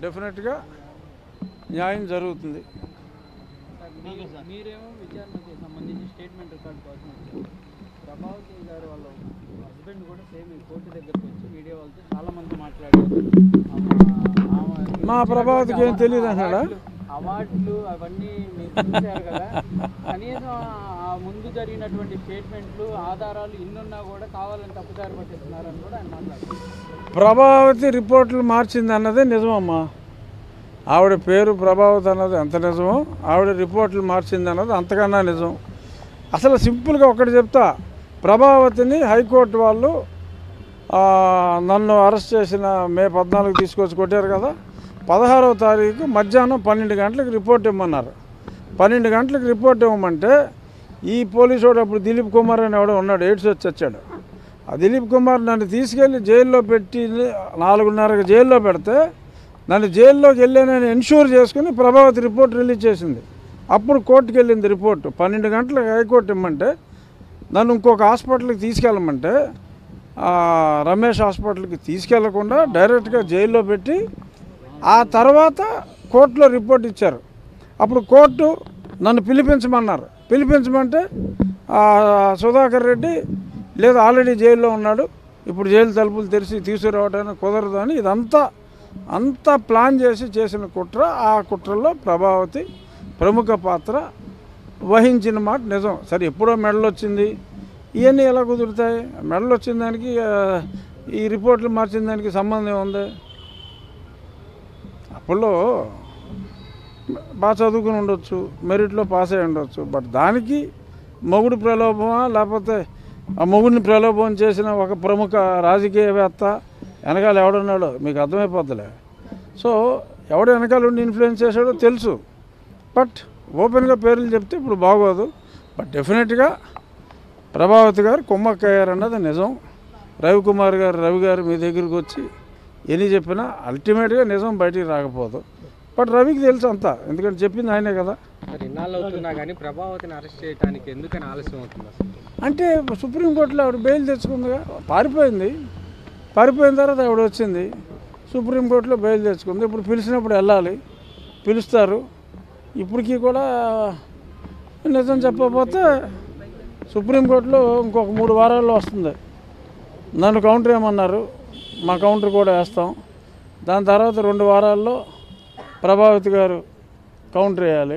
డెఫినెట్గా న్యాయం జరుగుతుంది. మీరేమో విచారణకి సంబంధించి స్టేట్మెంట్ రికార్డ్ కోసం వచ్చారు. ప్రభావతి గారు వాళ్ళ హస్బెండ్ కూడా సేమ్ కోర్టు దగ్గరికి వచ్చి మీడియా వాళ్ళతో చాలా మంది మాట్లాడారు. మా ప్రభావతికి ఏం తెలియదు అన్నాడా? అవార్డులు అవన్నీ మీరు చూశారు కదా, కనీసం ఆ ముందు జరిగినటువంటి స్టేట్మెంట్లు ఆధారాలు ఇన్నున్నా కూడా కావాలని తప్పుదారి పట్టిస్తున్నారని కూడా ఆయన మాట్లాడుతున్నారు. ప్రభావతి రిపోర్ట్లు మార్చింది అన్నదే నిజమమ్మా. ఆవిడ పేరు ప్రభావతి అన్నది ఎంత నిజమో, ఆవిడ రిపోర్ట్లు మార్చింది అన్నది అంతకన్నా నిజం. అసలు సింపుల్గా ఒకటి చెప్తా, ప్రభావతిని హైకోర్టు వాళ్ళు నన్ను అరెస్ట్ చేసిన మే 14 తీసుకొచ్చి కొట్టారు కదా, 16వ తారీఖు మధ్యాహ్నం 12 గంటలకు రిపోర్ట్ ఇవ్వమన్నారు. 12 గంటలకు రిపోర్ట్ ఇవ్వమంటే ఈ పోలీసు వాడు అప్పుడు దిలీప్ కుమార్ అని ఎవడో ఉన్నాడు, ఎయిడ్స్ వచ్చి వచ్చాడు. ఆ దిలీప్ కుమార్ నన్ను తీసుకెళ్ళి జైల్లో పెట్టి 4:30కి జైల్లో పెడితే నన్ను జైల్లోకి వెళ్ళానని ఎన్ష్యూర్ చేసుకుని ప్రభావతి రిపోర్ట్ రిలీజ్ చేసింది. అప్పుడు కోర్టుకు వెళ్ళింది రిపోర్టు. 12 గంటలకు హైకోర్టు ఇమ్మంటే నన్ను ఇంకొక హాస్పిటల్కి తీసుకెళ్ళమంటే రమేష్ హాస్పిటల్కి తీసుకెళ్లకుండా డైరెక్ట్గా జైల్లో పెట్టి ఆ తర్వాత కోర్టులో రిపోర్ట్ ఇచ్చారు. అప్పుడు కోర్టు నన్ను పిలిపించమన్నారు. పిలిపించమంటే సుధాకర్ రెడ్డి లేదు ఆల్రెడీ జైల్లో ఉన్నాడు, ఇప్పుడు జైలు తలుపులు తెరిచి తీసుకురావడానికి కుదరదు అని అంతా ప్లాన్ చేసిన కుట్ర. ఆ కుట్రలో ప్రభావతి ప్రముఖ పాత్ర వహించిన మాట నిజం. సరే ఎప్పుడో మెడల్ వచ్చింది, ఇవన్నీ ఎలా కుదురుతాయి? మెడల్ వచ్చిన దానికి ఈ రిపోర్ట్లు మార్చిన దానికి సంబంధం ఉంది. అప్పుల్లో బాగా చదువుకుని ఉండొచ్చు, మెరిట్లో పాస్ అయి ఉండొచ్చు, బట్ దానికి మొగుడు ప్రలోభమా లేకపోతే ఆ మొగుడిని ప్రలోభం చేసిన ఒక ప్రముఖ రాజకీయవేత్త వెనకాల ఎవడున్నాడో మీకు అర్థమైపోద్దిలే. సో ఎవడు వెనకాల ఉండి ఇన్ఫ్లుయెన్స్ చేశాడో తెలుసు, బట్ ఓపెన్గా పేర్లు చెప్తే ఇప్పుడు బాగోదు. బట్ డెఫినెట్గా ప్రభావతి గారు కుమ్మక్కయ్యారన్నది నిజం. రవి గారు మీ దగ్గరికి వచ్చి ఎన్ని చెప్పినా అల్టిమేట్గా నిజం బయటికి రాకపోదు. బట్ రవికి తెలుసు అంతా, ఎందుకంటే చెప్పింది ఆయనే కదా. ఇన్నాళ్ళు అవుతున్నా కానీ ప్రభావతిని అరెస్ట్ చేయడానికి ఎందుకని ఆలస్యం అవుతుంది? అంటే సుప్రీంకోర్టులో ఆవిడ బెయిల్ తెచ్చుకుందిగా, పారిపోయిన తర్వాత ఆవిడ వచ్చింది, సుప్రీంకోర్టులో బెయిల్ తెచ్చుకుంది. ఇప్పుడు పిలిచినప్పుడు వెళ్ళాలి, పిలుస్తారు. ఇప్పటికీ కూడా నిజం చెప్పకపోతే సుప్రీంకోర్టులో ఇంకొక 3 వారాల్లో వస్తుంది. నన్ను కౌంటర్ ఏమన్నారు, మా కౌంటర్ కూడా వేస్తాం. దాని తర్వాత 2 వారాల్లో ప్రభావతి గారు కౌంటర్ వేయాలి.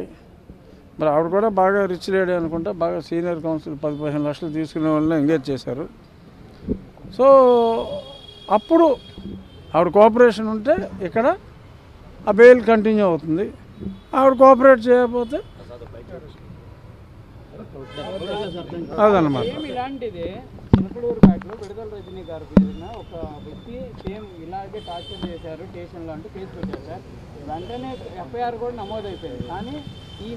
మరి ఆవిడ కూడా బాగా రిచ్ లేడీ అనుకుంటా, బాగా సీనియర్ కౌన్సిల్ 10-15 లక్షలు తీసుకునే వాళ్ళని ఎంగేజ్ చేశారు. సో అప్పుడు ఆవిడ కోఆపరేషన్ ఉంటే ఇక్కడ ఆ బెయిల్ కంటిన్యూ అవుతుంది. ఆవిడ కోఆపరేట్ చేయకపోతే అదన్నమాట. ఇలాంటిది చిన్నపూడిపేటలో విడుదల రజనీ గారు పేరున ఒక వ్యక్తి సేమ్ ఇలాగే టార్చర్ చేశారు స్టేషన్లో అంటూ కేసు పెట్టారు సార్. వెంటనే ఎఫ్ఐఆర్ కూడా నమోదైపోయింది. కానీ ఈ